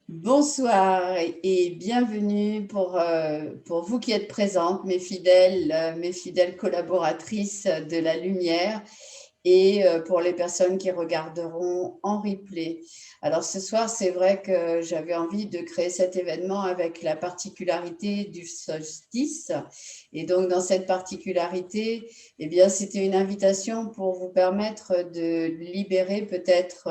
Bonsoir et bienvenue pour vous qui êtes présentes, mes fidèles collaboratrices de la lumière et pour les personnes qui regarderont en replay. Alors ce soir, c'est vrai que j'avais envie de créer cet événement avec la particularité du solstice. Et donc dans cette particularité, eh bien, c'était une invitation pour vous permettre de libérer peut-être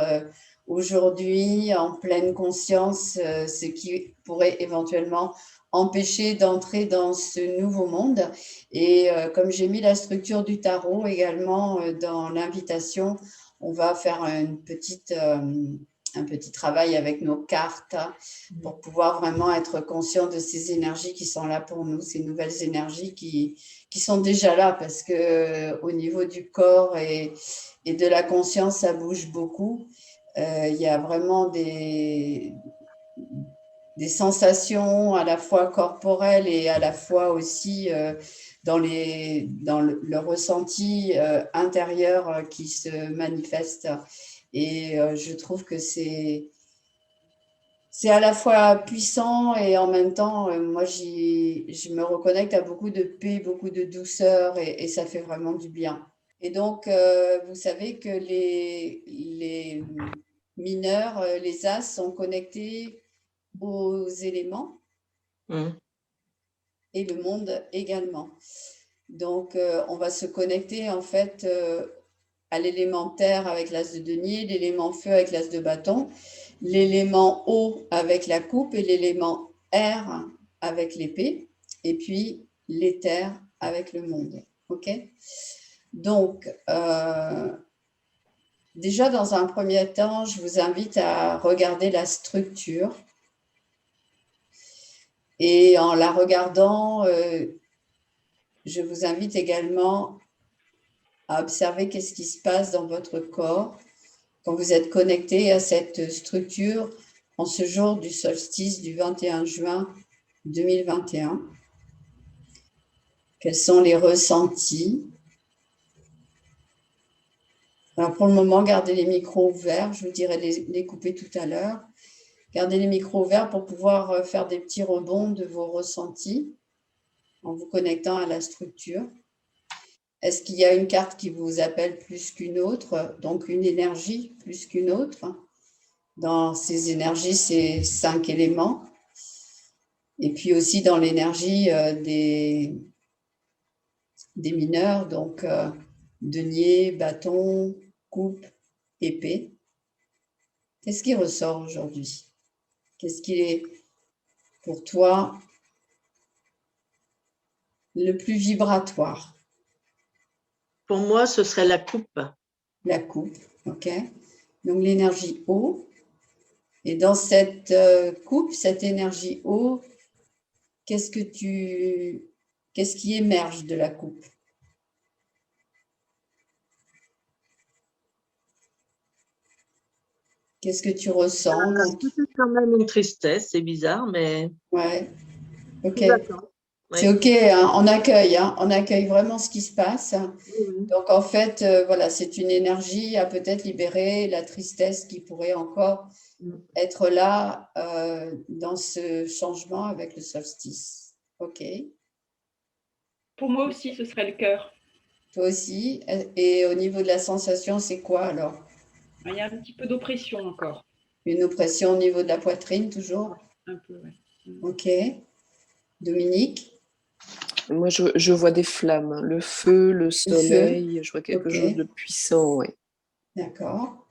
aujourd'hui en pleine conscience ce qui pourrait éventuellement empêcher d'entrer dans ce nouveau monde. Et comme j'ai mis la structure du tarot également dans l'invitation, on va faire un petit travail avec nos cartes pour pouvoir vraiment être conscient de ces énergies qui sont là pour nous, ces nouvelles énergies qui sont déjà là, parce que au niveau du corps et de la conscience, ça bouge beaucoup. Il y a vraiment des sensations à la fois corporelles et à la fois aussi dans le ressenti intérieur qui se manifeste. Et je trouve que c'est à la fois puissant et en même temps, moi, je me reconnecte à beaucoup de paix, beaucoup de douceur et ça fait vraiment du bien. Et donc, vous savez que les mineurs, les as, sont connectés aux éléments et le monde également. Donc, on va se connecter en fait à l'élément terre avec l'as de denier, l'élément feu avec l'as de bâton, l'élément eau avec la coupe et l'élément air avec l'épée, et puis l'éther avec le monde. OK? Donc, déjà dans un premier temps, je vous invite à regarder la structure. Et en la regardant, je vous invite également à observer qu'est-ce qui se passe dans votre corps quand vous êtes connecté à cette structure en ce jour du solstice du 21 juin 2021. Quels sont les ressentis? Alors pour le moment, gardez les micros ouverts. Je vous dirai les couper tout à l'heure. Gardez les micros ouverts pour pouvoir faire des petits rebonds de vos ressentis en vous connectant à la structure. Est-ce qu'il y a une carte qui vous appelle plus qu'une autre, donc une énergie plus qu'une autre? Dans ces énergies, c'est 5 éléments. Et puis aussi dans l'énergie des mineurs, donc denier, bâton, coupe, épée. Qu'est-ce qui ressort aujourd'hui? Qu'est-ce qui est pour toi le plus vibratoire? Pour moi, ce serait la coupe. La coupe, ok. Donc l'énergie eau. Et dans cette coupe, cette énergie eau, qu'est-ce qui émerge de la coupe? Qu'est-ce que tu ressens Peut-être quand même une tristesse, c'est bizarre, mais... Ouais, ok. Oui. C'est ok, hein, on accueille vraiment ce qui se passe. Oui. Donc en fait, voilà, c'est une énergie à peut-être libérer la tristesse qui pourrait encore être là dans ce changement avec le solstice. Ok. Pour moi aussi, ce serait le cœur. Toi aussi. Et au niveau de la sensation, c'est quoi alors? Il y a un petit peu d'oppression encore. Une oppression au niveau de la poitrine, toujours? Un peu, oui. Ok. Dominique? Moi, je vois des flammes, le feu, le soleil, je vois quelque Ok. chose de puissant, oui. D'accord.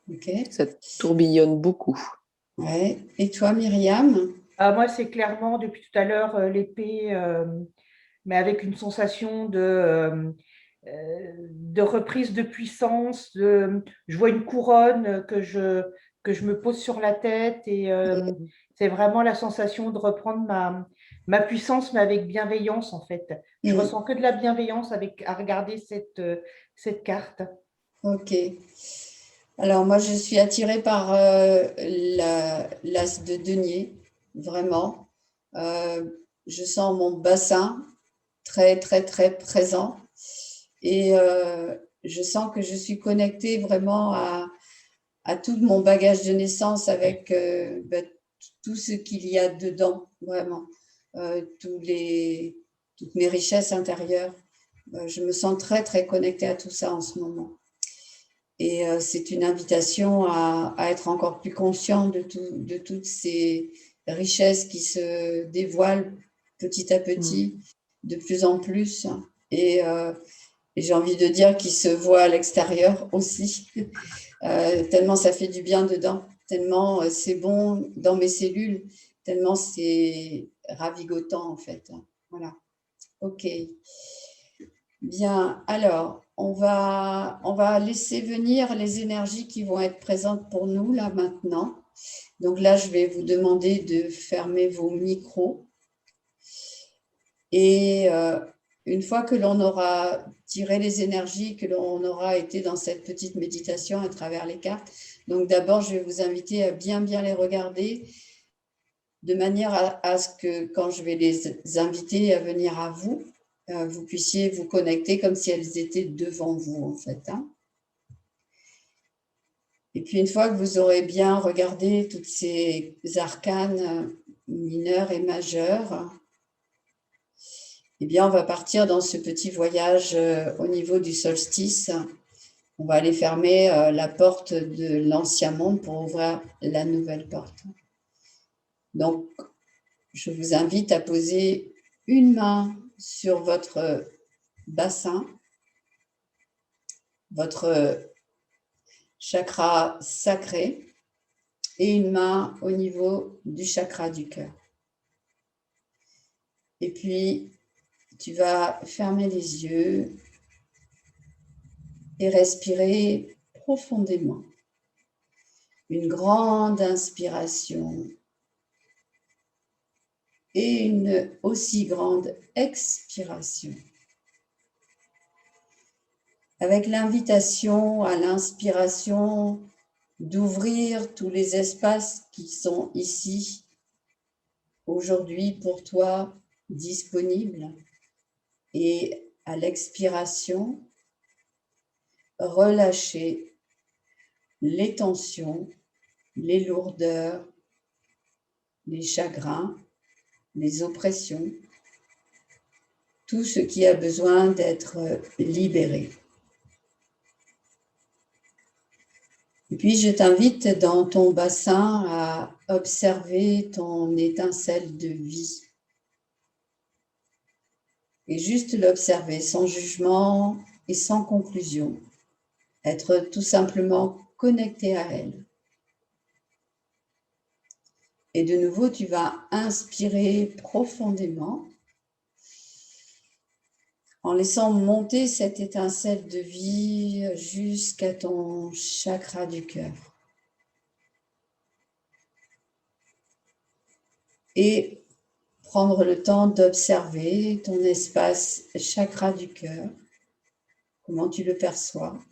Ok. Ça tourbillonne beaucoup. Ouais. Et toi, Myriam? Moi, c'est clairement, depuis tout à l'heure, l'épée, mais avec une sensation de reprise de puissance. Je vois une couronne que je me pose sur la tête et c'est vraiment la sensation de reprendre ma puissance, mais avec bienveillance, en fait. Je ressens que de la bienveillance à regarder cette carte. Ok. Alors moi, je suis attirée par l'as de denier, vraiment. Je sens mon bassin très, très, très présent. Et je sens que je suis connectée vraiment à tout mon bagage de naissance avec tout ce qu'il y a dedans, vraiment, toutes mes richesses intérieures. Je me sens très, très connectée à tout ça en ce moment. Et c'est une invitation à être encore plus conscient de toutes ces richesses qui se dévoilent petit à petit, de plus en plus. Et j'ai envie de dire qu'ils se voient à l'extérieur aussi, tellement ça fait du bien dedans, tellement c'est bon dans mes cellules, tellement c'est ravigotant en fait. Voilà. Ok. Bien, alors, on va laisser venir les énergies qui vont être présentes pour nous là maintenant. Donc là, je vais vous demander de fermer vos micros. Et une fois que l'on aura tiré les énergies, que l'on aura été dans cette petite méditation à travers les cartes, donc d'abord, je vais vous inviter à bien les regarder de manière à ce que quand je vais les inviter à venir à vous, vous puissiez vous connecter comme si elles étaient devant vous, en fait. Hein. Et puis, une fois que vous aurez bien regardé toutes ces arcanes mineurs et majeurs, eh bien, on va partir dans ce petit voyage au niveau du solstice. On va aller fermer la porte de l'ancien monde pour ouvrir la nouvelle porte. Donc, je vous invite à poser une main sur votre bassin, votre chakra sacré, et une main au niveau du chakra du cœur. Et puis, tu vas fermer les yeux et respirer profondément. Une grande inspiration et une aussi grande expiration. Avec l'invitation à l'inspiration d'ouvrir tous les espaces qui sont ici, aujourd'hui pour toi, disponibles. Et à l'expiration, relâcher les tensions, les lourdeurs, les chagrins, les oppressions, tout ce qui a besoin d'être libéré. Et puis, je t'invite dans ton bassin à observer ton étincelle de vie. Et juste l'observer sans jugement et sans conclusion. Être tout simplement connecté à elle. Et de nouveau, tu vas inspirer profondément en laissant monter cette étincelle de vie jusqu'à ton chakra du cœur. Et prendre le temps d'observer ton espace chakra du cœur, comment tu le perçois,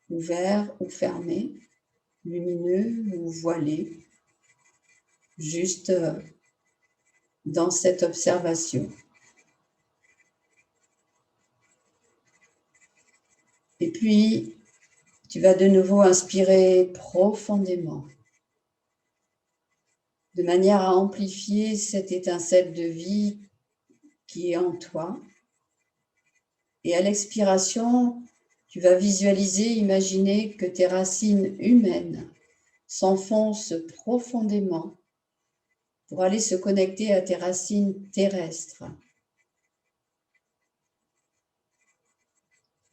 ouvert ou fermé, lumineux ou voilé, juste dans cette observation. Et puis, tu vas de nouveau inspirer profondément, de manière à amplifier cette étincelle de vie qui est en toi. Et à l'expiration, tu vas visualiser, imaginer que tes racines humaines s'enfoncent profondément pour aller se connecter à tes racines terrestres.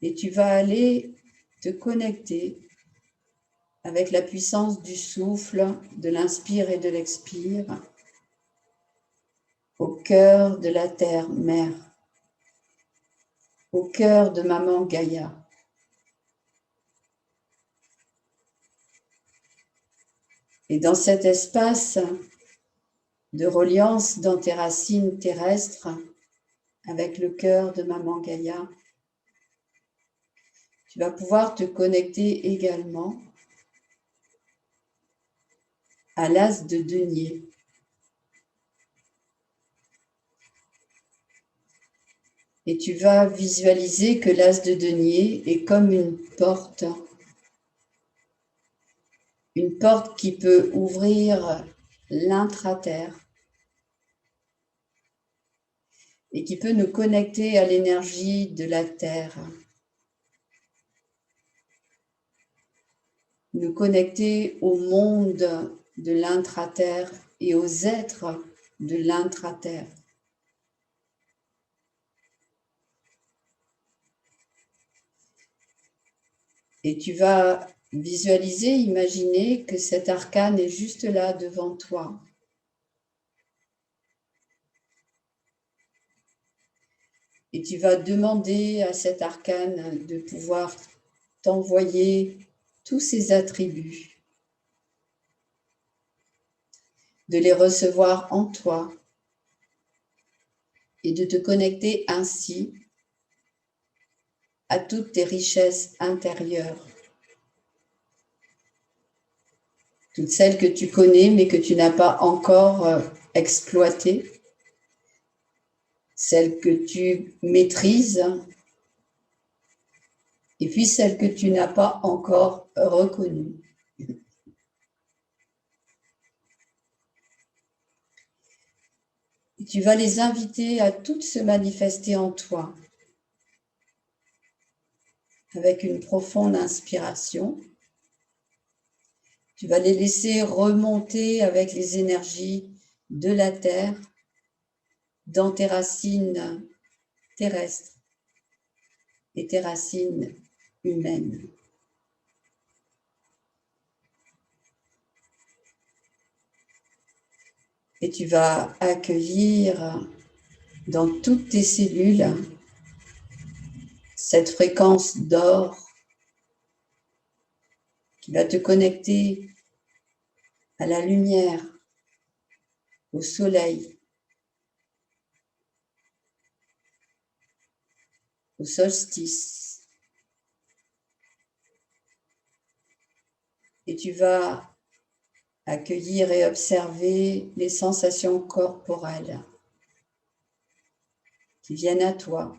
Et tu vas aller te connecter avec la puissance du souffle, de l'inspire et de l'expire, au cœur de la terre-mère, au cœur de maman Gaïa. Et dans cet espace de reliance dans tes racines terrestres, avec le cœur de maman Gaïa, tu vas pouvoir te connecter également à l'as de denier. Et tu vas visualiser que l'as de denier est comme une porte une porte qui peut ouvrir l'intra-terre et qui peut nous connecter à l'énergie de la terre, nous connecter au monde de l'intra-terre et aux êtres de l'intra-terre. Et tu vas visualiser, imaginer que cet arcane est juste là devant toi. Et tu vas demander à cet arcane de pouvoir t'envoyer tous ses attributs, de les recevoir en toi et de te connecter ainsi à toutes tes richesses intérieures. Toutes celles que tu connais mais que tu n'as pas encore exploitées, celles que tu maîtrises et puis celles que tu n'as pas encore reconnues. Et tu vas les inviter à toutes se manifester en toi avec une profonde inspiration. Tu vas les laisser remonter avec les énergies de la terre dans tes racines terrestres et tes racines humaines. Et tu vas accueillir dans toutes tes cellules cette fréquence d'or qui va te connecter à la lumière, au soleil, au solstice. Et tu vas accueillir et observer les sensations corporelles qui viennent à toi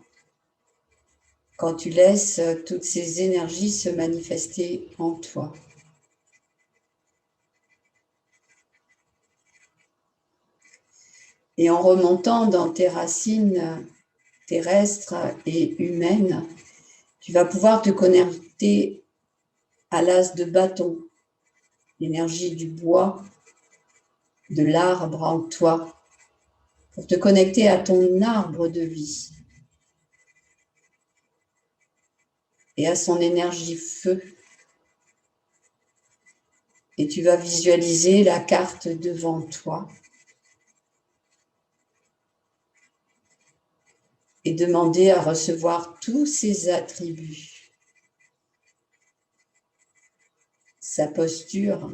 quand tu laisses toutes ces énergies se manifester en toi. Et en remontant dans tes racines terrestres et humaines, tu vas pouvoir te connecter à l'as de bâton, l'énergie du bois, de l'arbre en toi, pour te connecter à ton arbre de vie et à son énergie feu. Et tu vas visualiser la carte devant toi et demander à recevoir tous ses attributs, sa posture,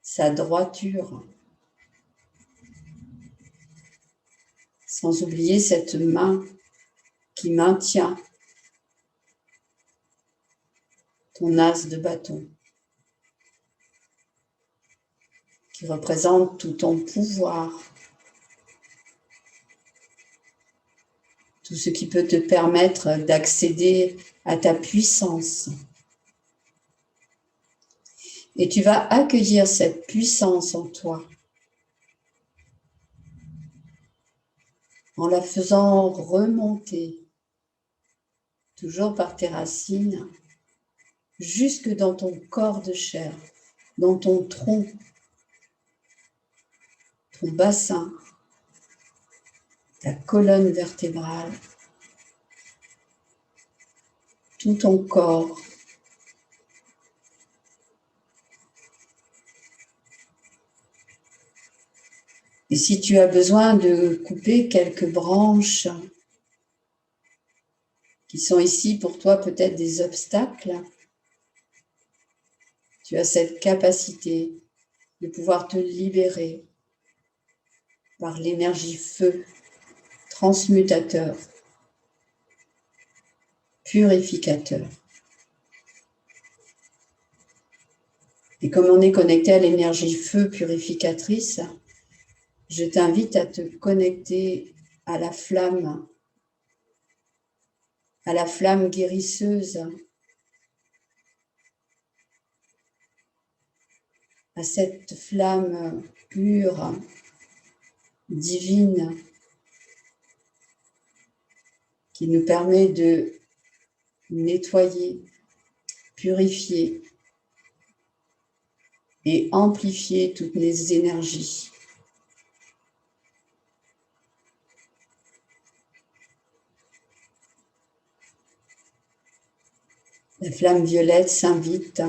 sa droiture, sans oublier cette main qui maintient ton as de bâton, qui représente tout ton pouvoir, tout ce qui peut te permettre d'accéder à ta puissance. Et tu vas accueillir cette puissance en toi en la faisant remonter, toujours par tes racines, jusque dans ton corps de chair, dans ton tronc, ton bassin, ta colonne vertébrale, tout ton corps. Et si tu as besoin de couper quelques branches qui sont ici pour toi peut-être des obstacles, tu as cette capacité de pouvoir te libérer par l'énergie feu, transmutateur, purificateur. Et comme on est connecté à l'énergie feu purificatrice, je t'invite à te connecter à la flamme guérisseuse à cette flamme pure, divine, qui nous permet de nettoyer, purifier et amplifier toutes les énergies. La flamme violette s'invite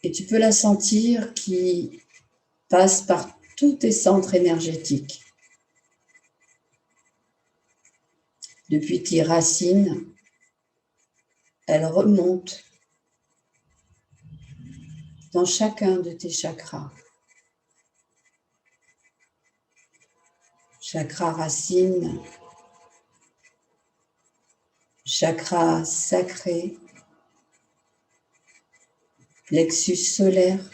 et tu peux la sentir qui passe par tous tes centres énergétiques. Depuis tes racines, elle remonte dans chacun de tes chakras. Chakra racine, chakra sacré, plexus solaire.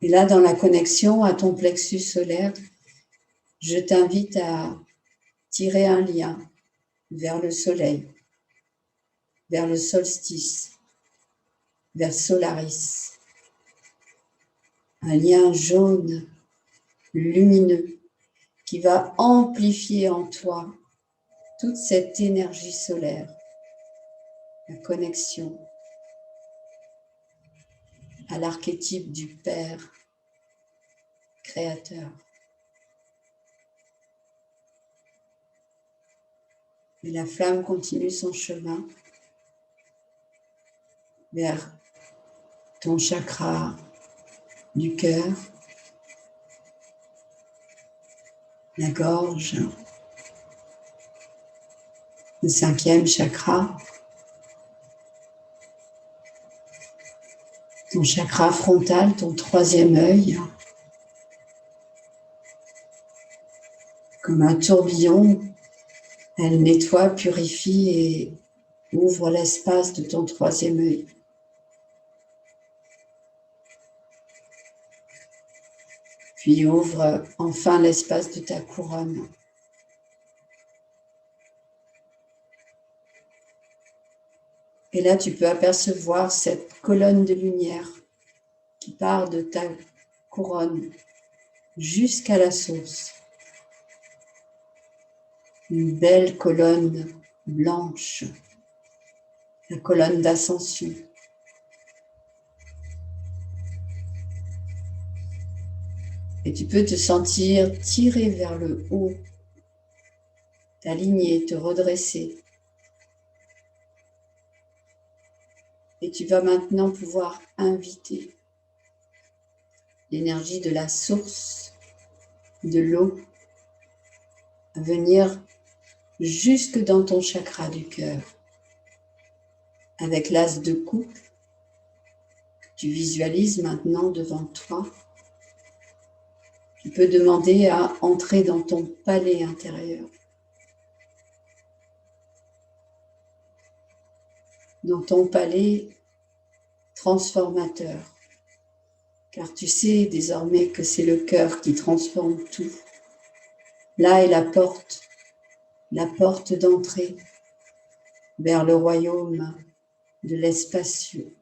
Et là, dans la connexion à ton plexus solaire, je t'invite à tirer un lien vers le soleil, vers le solstice, vers Solaris. Un lien jaune, lumineux, qui va amplifier en toi toute cette énergie solaire, la connexion à l'archétype du Père créateur. Et la flamme continue son chemin vers ton chakra du cœur, la gorge, le 5e chakra, ton chakra frontal, ton 3e œil, comme un tourbillon, elle nettoie, purifie et ouvre l'espace de ton 3e œil. Puis ouvre enfin l'espace de ta couronne. Et là, tu peux apercevoir cette colonne de lumière qui part de ta couronne jusqu'à la source. Une belle colonne blanche, la colonne d'ascension. Et tu peux te sentir tiré vers le haut, t'aligner, te redresser. Et tu vas maintenant pouvoir inviter l'énergie de la source, de l'eau, à venir jusque dans ton chakra du cœur. Avec l'as de coupe, tu visualises maintenant devant toi. Tu peux demander à entrer dans ton palais intérieur. Dans ton palais transformateur. Car tu sais désormais que c'est le cœur qui transforme tout. Là est la porte d'entrée vers le royaume de l'espacieux.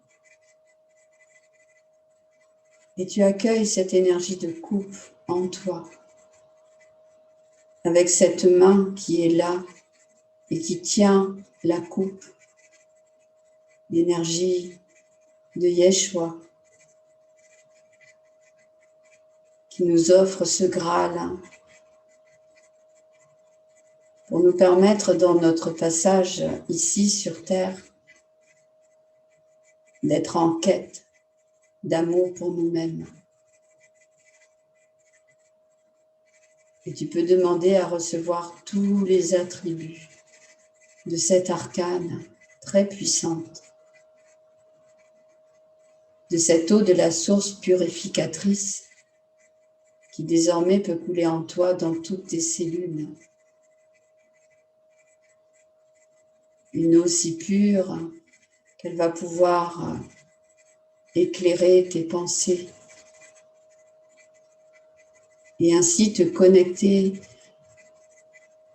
Et tu accueilles cette énergie de coupe en toi, avec cette main qui est là et qui tient la coupe, l'énergie de Yeshua, qui nous offre ce Graal pour nous permettre dans notre passage ici sur Terre d'être en quête d'amour pour nous-mêmes. Et tu peux demander à recevoir tous les attributs de cette arcane très puissante, de cette eau de la source purificatrice qui désormais peut couler en toi dans toutes tes cellules. Une eau si pure qu'elle va pouvoir éclairer tes pensées et ainsi te connecter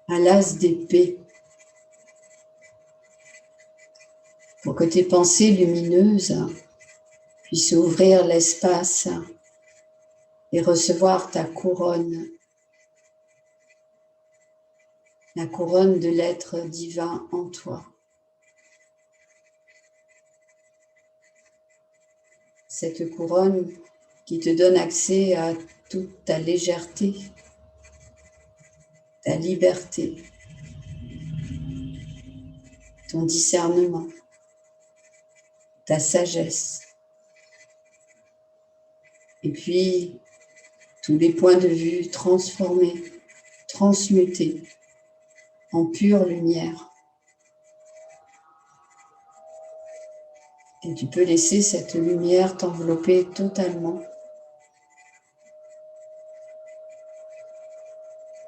à l'as d'épée pour que tes pensées lumineuses puissent ouvrir l'espace et recevoir ta couronne, la couronne de l'être divin en toi. Cette couronne qui te donne accès à toute ta légèreté, ta liberté, ton discernement, ta sagesse. Et puis, tous les points de vue transformés, transmutés en pure lumière. Et tu peux laisser cette lumière t'envelopper totalement.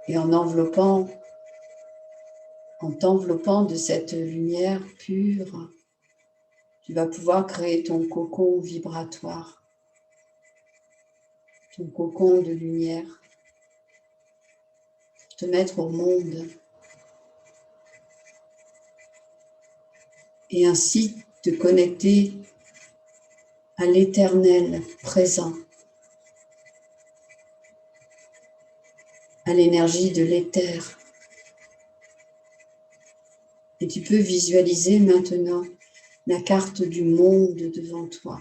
Et en t'enveloppant de cette lumière pure, tu vas pouvoir créer ton cocon vibratoire, ton cocon de lumière, te mettre au monde et ainsi te connecter à l'éternel présent, à l'énergie de l'éther. Et tu peux visualiser maintenant la carte du monde devant toi.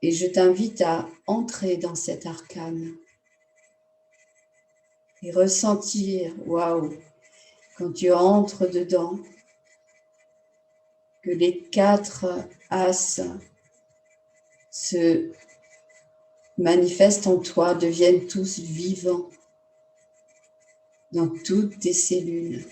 Et je t'invite à entrer dans cet arcane et ressentir, waouh, quand tu entres dedans, que les 4 as se manifestent en toi, deviennent tous vivants dans toutes tes cellules.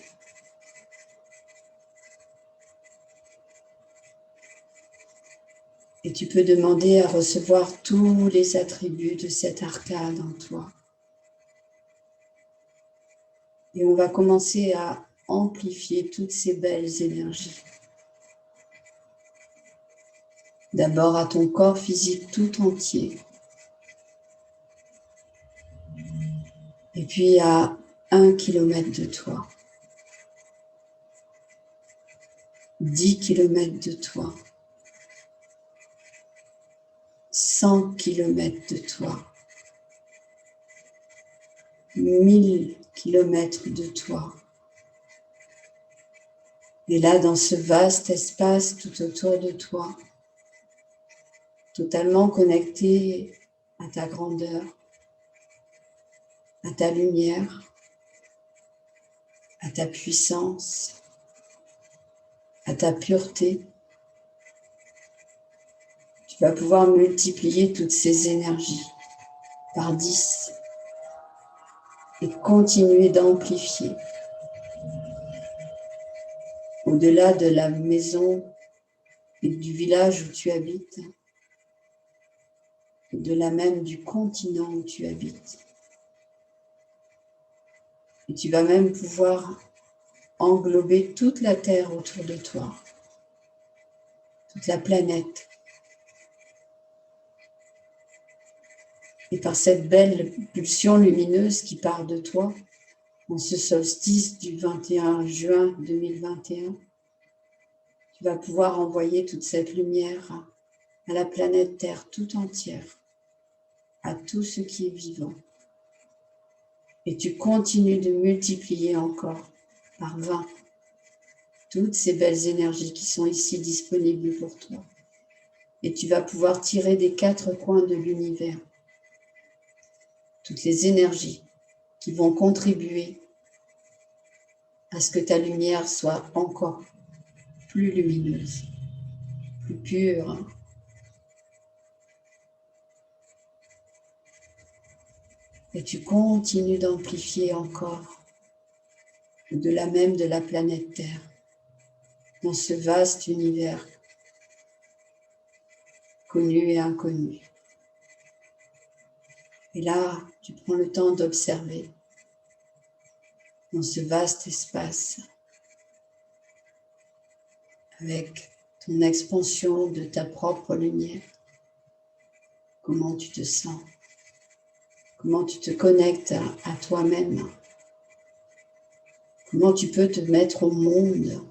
Et tu peux demander à recevoir tous les attributs de cet arcane en toi. Et on va commencer à amplifier toutes ces belles énergies. D'abord à ton corps physique tout entier. Et puis à 1 kilomètre de toi. 10 kilomètres de toi. 100 kilomètres de toi. 1000 kilomètres de toi. Et là, dans ce vaste espace tout autour de toi, totalement connecté à ta grandeur, à ta lumière, à ta puissance, à ta pureté, tu vas pouvoir multiplier toutes ces énergies par 10 et continuer d'amplifier au-delà de la maison et du village où tu habites, au-delà même du continent où tu habites. Et tu vas même pouvoir englober toute la terre autour de toi, toute la planète. Et par cette belle pulsion lumineuse qui part de toi, en ce solstice du 21 juin 2021, tu vas pouvoir envoyer toute cette lumière à la planète Terre tout entière, à tout ce qui est vivant. Et tu continues de multiplier encore par 20 toutes ces belles énergies qui sont ici disponibles pour toi. Et tu vas pouvoir tirer des 4 coins de l'univers toutes les énergies qui vont contribuer à ce que ta lumière soit encore plus lumineuse, plus pure. Et tu continues d'amplifier encore au-delà même de la planète Terre, dans ce vaste univers connu et inconnu. Et là, tu prends le temps d'observer dans ce vaste espace avec ton expansion de ta propre lumière. Comment tu te sens? Comment tu te connectes à toi-même? Comment tu peux te mettre au monde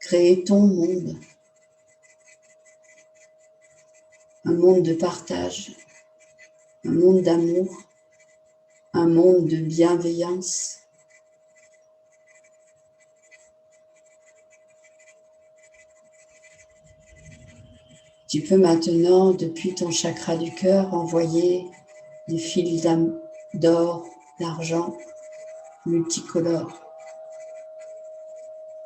créer ton monde, un monde de partage, un monde d'amour, un monde de bienveillance. Tu peux maintenant, depuis ton chakra du cœur, envoyer des fils d'or, d'argent, multicolores,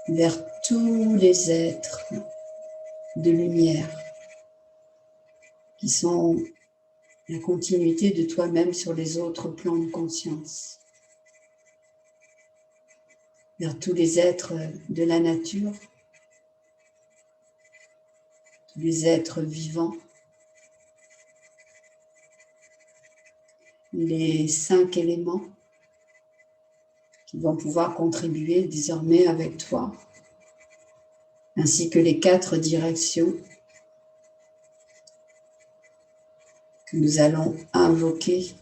vers tous les êtres de lumière qui sont la continuité de toi-même sur les autres plans de conscience, vers tous les êtres de la nature, tous les êtres vivants, les 5 éléments qui vont pouvoir contribuer désormais avec toi, ainsi que les 4 directions que nous allons invoquer.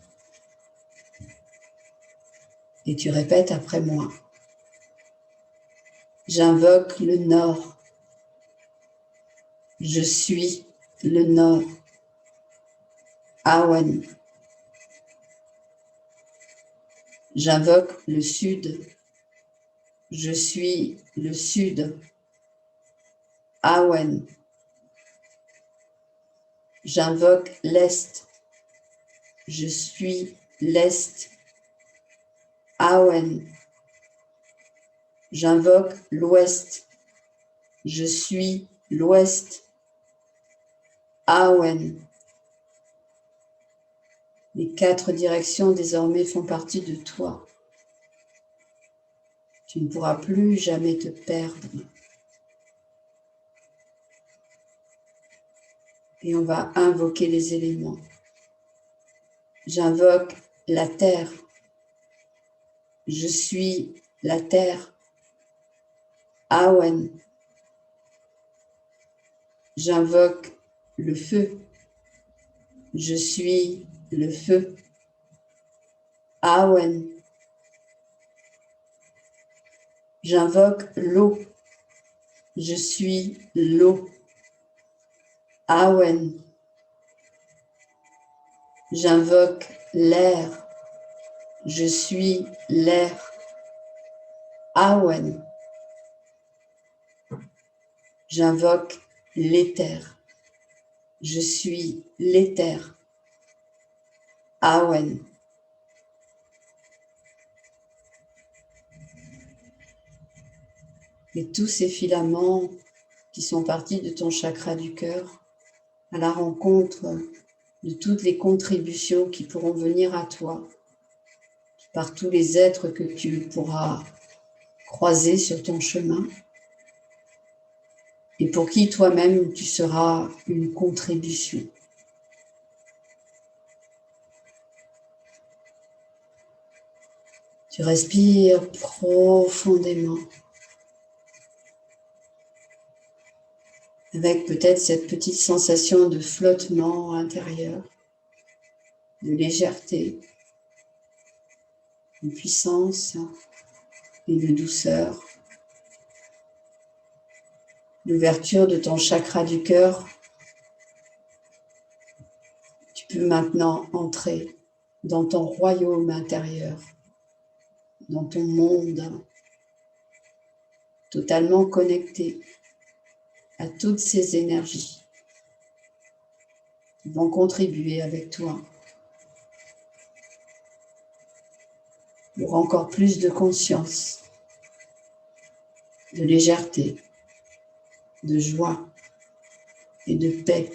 Et tu répètes après moi. J'invoque le Nord. Je suis le Nord. Awen. J'invoque le Sud. Je suis le Sud. Awen. J'invoque l'Est. Je suis l'Est. Awen. J'invoque l'Ouest. Je suis l'Ouest. Awen. Les 4 directions désormais font partie de toi. Tu ne pourras plus jamais te perdre. Et on va invoquer les éléments. J'invoque la terre. Je suis la terre. Awen. J'invoque le feu. Je suis le feu. Awen. J'invoque l'eau. Je suis l'eau. Awen. J'invoque l'air. Je suis l'air. Awen. J'invoque l'éther. Je suis l'éther. Awen. Et tous ces filaments qui sont partis de ton chakra du cœur à la rencontre de toutes les contributions qui pourront venir à toi par tous les êtres que tu pourras croiser sur ton chemin et pour qui toi-même tu seras une contribution. Tu respires profondément avec peut-être cette petite sensation de flottement intérieur, de légèreté, de puissance et de douceur. L'ouverture de ton chakra du cœur, tu peux maintenant entrer dans ton royaume intérieur, dans ton monde, totalement connecté à toutes ces énergies qui vont contribuer avec toi pour encore plus de conscience, de légèreté, de joie et de paix.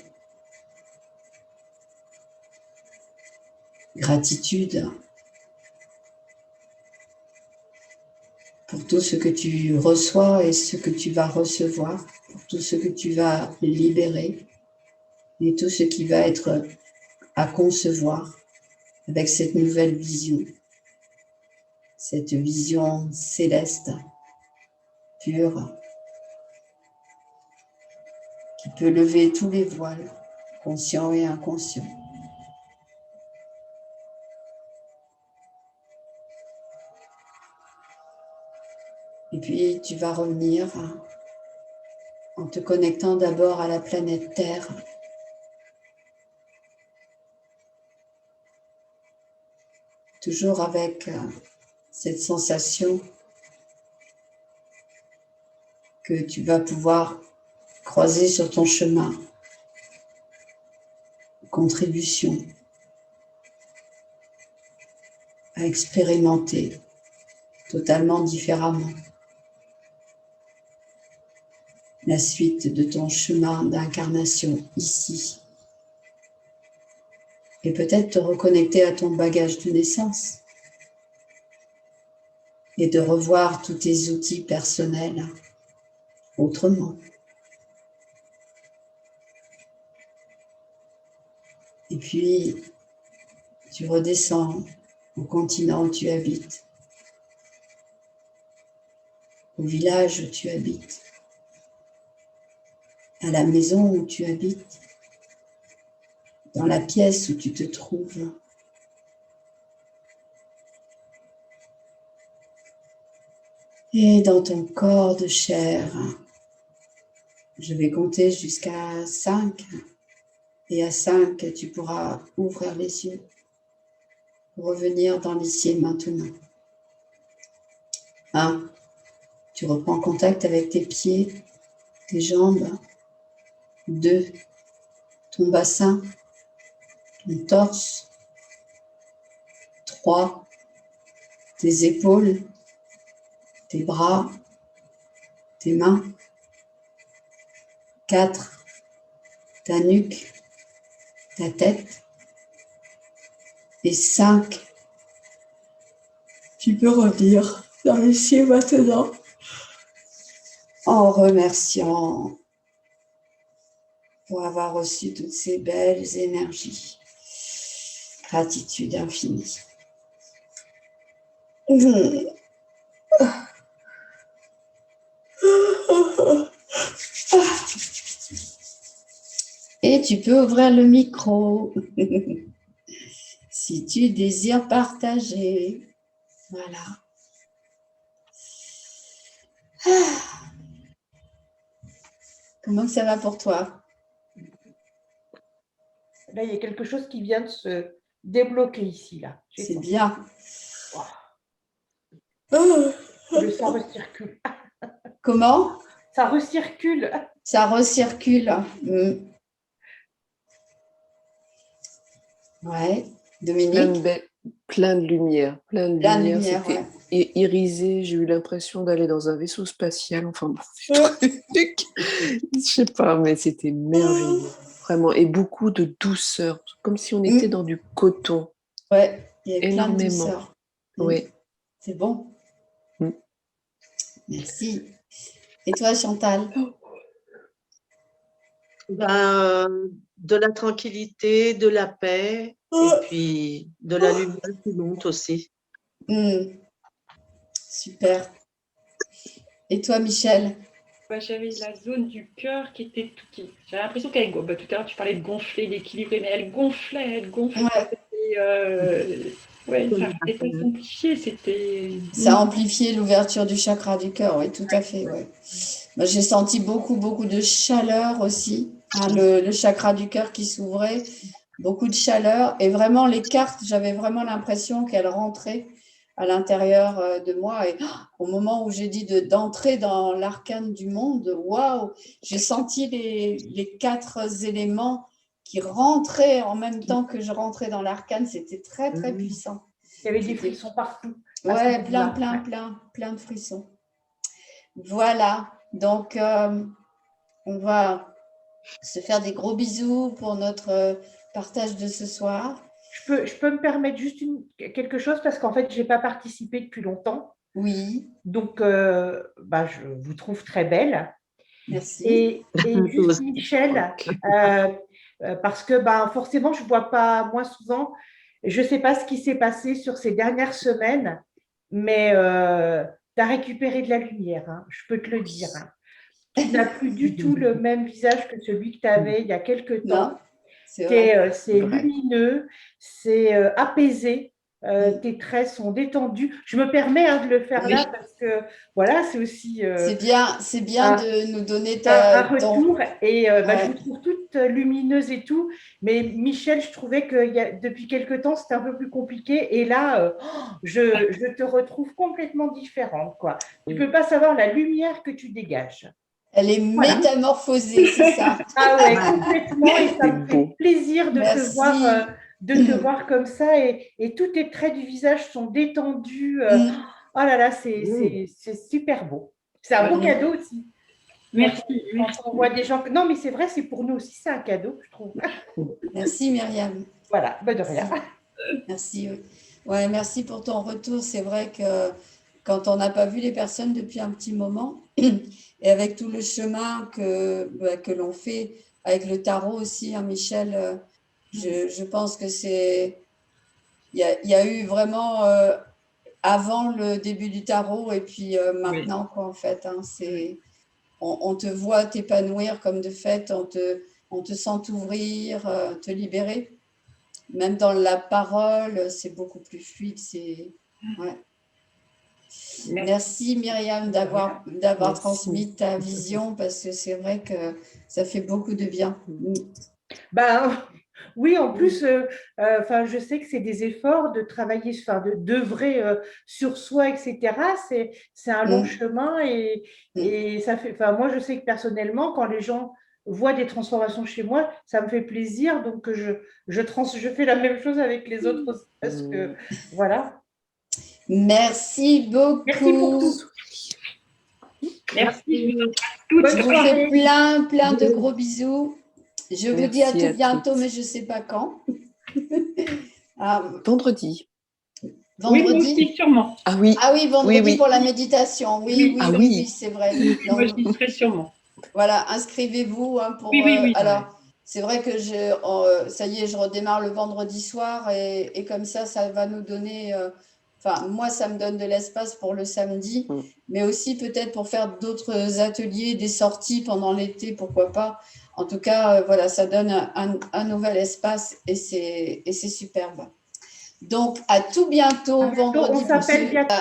Gratitude pour tout ce que tu reçois et ce que tu vas recevoir, pour tout ce que tu vas libérer et tout ce qui va être à concevoir avec cette nouvelle vision, cette vision céleste, pure, qui peut lever tous les voiles, conscients et inconscients. Et puis tu vas revenir en te connectant d'abord à la planète Terre. Toujours avec cette sensation que tu vas pouvoir croiser sur ton chemin. Contribution à expérimenter totalement différemment la suite de ton chemin d'incarnation ici. Et peut-être te reconnecter à ton bagage de naissance et de revoir tous tes outils personnels autrement. Et puis, tu redescends au continent où tu habites, au village où tu habites, à la maison où tu habites, dans la pièce où tu te trouves. Et dans ton corps de chair, je vais compter jusqu'à 5. Et à 5, tu pourras ouvrir les yeux, revenir dans l'ici et maintenant. 1, tu reprends contact avec tes pieds, tes jambes. 2, ton bassin, ton torse. 3, tes épaules, tes bras, tes mains. 4, ta nuque, ta tête. Et 5, tu peux revenir dans l'ici et maintenant en remerciant pour avoir reçu toutes ces belles énergies. Gratitude infinie. Et tu peux ouvrir le micro si tu désires partager. Voilà. Comment ça va pour toi? Là, il y a quelque chose qui vient de se débloquer ici. Là. C'est bien. Le sang recircule. Comment? Ça recircule. Ça recircule. Ouais. Dominique? Plein de lumière. Plein de lumière, C'était irisé. J'ai eu l'impression d'aller dans un vaisseau spatial. Enfin, je sais pas, mais c'était merveilleux. Vraiment. Et beaucoup de douceur. Comme si on était dans du coton. Ouais, il y avait énormément. Plein de douceur. Oui. C'est bon. Merci. Et toi, Chantal? De la tranquillité, de la paix, et puis de la lumière qui monte aussi. Super. Et toi, Michel? J'avais la zone du cœur qui était tout. J'avais l'impression qu'elle tout à l'heure tu parlais de gonfler, d'équilibrer, mais elle gonflait. Ouais. Ça n'était pas amplifié, c'était. Ça a amplifié l'ouverture du chakra du cœur, oui, tout à fait. Ouais. Moi, j'ai senti beaucoup de chaleur aussi. Le chakra du cœur qui s'ouvrait, beaucoup de chaleur. Et vraiment, les cartes, j'avais vraiment l'impression qu'elles rentraient à l'intérieur de moi. Et au moment où j'ai dit d'entrer dans l'arcane du monde, waouh, j'ai senti les 4 éléments qui rentraient en même temps que je rentrais dans l'arcane. C'était très puissant. Il y avait des frissons partout. Ouais, plein de frissons. Voilà, donc on va se faire des gros bisous pour notre partage de ce soir. Je peux me permettre juste quelque chose parce qu'en fait, je n'ai pas participé depuis longtemps. Oui. Donc, je vous trouve très belle. Merci. Et juste Michel, parce que forcément, je ne vois pas moi souvent. Je ne sais pas ce qui s'est passé sur ces dernières semaines, mais tu as récupéré de la lumière, hein, je peux te le dire. Hein. Tu n'as plus du tout le même visage que celui que tu avais il y a quelques temps. Non, c'est lumineux, c'est apaisé. tes traits sont détendus. Je me permets de le faire Oui. là parce que voilà, c'est aussi C'est bien de nous donner un ton… retour et je Ouais. vous trouve toute lumineuse et tout. Mais Michel, je trouvais que depuis quelque temps, c'était un peu plus compliqué. Et là, je te retrouve complètement différente, quoi. Tu peux pas savoir la lumière que tu dégages. Elle est Voilà. métamorphosée, c'est ça. Ah ouais, complètement. Et ça C'est me fait beau. plaisir de Merci. te voir comme ça. Et tous tes traits du visage sont détendus. Oh là là, c'est super beau. C'est un beau Ouais. cadeau aussi. Merci. Quand on voit des gens… Non, mais c'est vrai, c'est pour nous aussi, c'est un cadeau, je trouve. Merci Myriam. Voilà, bah de rien. Merci. Oui. Ouais, merci pour ton retour. C'est vrai que quand on n'a pas vu les personnes depuis un petit moment, et avec tout le chemin que l'on fait avec le tarot aussi, hein, Michel, je pense que il y a eu vraiment avant le début du tarot et puis maintenant, quoi, en fait. Hein, on te voit t'épanouir comme de fait, on te sent t'ouvrir, te libérer. Même dans la parole, c'est beaucoup plus fluide. Ouais. Merci Myriam d'avoir Merci. transmis ta vision parce que c'est vrai que ça fait beaucoup de bien. Ben, oui, en plus, je sais que c'est des efforts de travailler, d'œuvrer sur soi, etc. C'est un long chemin et ça fait. Enfin, moi, je sais que personnellement, quand les gens voient des transformations chez moi, ça me fait plaisir. Donc, je fais la même chose avec les autres aussi, parce que voilà. Merci beaucoup. Merci pour tout. Merci. Je vous fais plein de gros bisous. Je vous dis à Merci tout bientôt, toutes. mais je ne sais pas quand. Vendredi. Oui, moi aussi, sûrement. Ah oui. Ah oui, vendredi Oui. pour la méditation. Oui, Ah oui. c'est vrai. Moi, j'y serai sûrement. Voilà, inscrivez-vous pour. Oui. Alors, c'est vrai que ça y est, je redémarre le vendredi soir et comme ça va nous donner. Enfin, moi, ça me donne de l'espace pour le samedi, mais aussi peut-être pour faire d'autres ateliers, des sorties pendant l'été, pourquoi pas. En tout cas, voilà, ça donne un nouvel espace et c'est superbe. Donc, à tout bientôt vendredi. On s'appelle bientôt.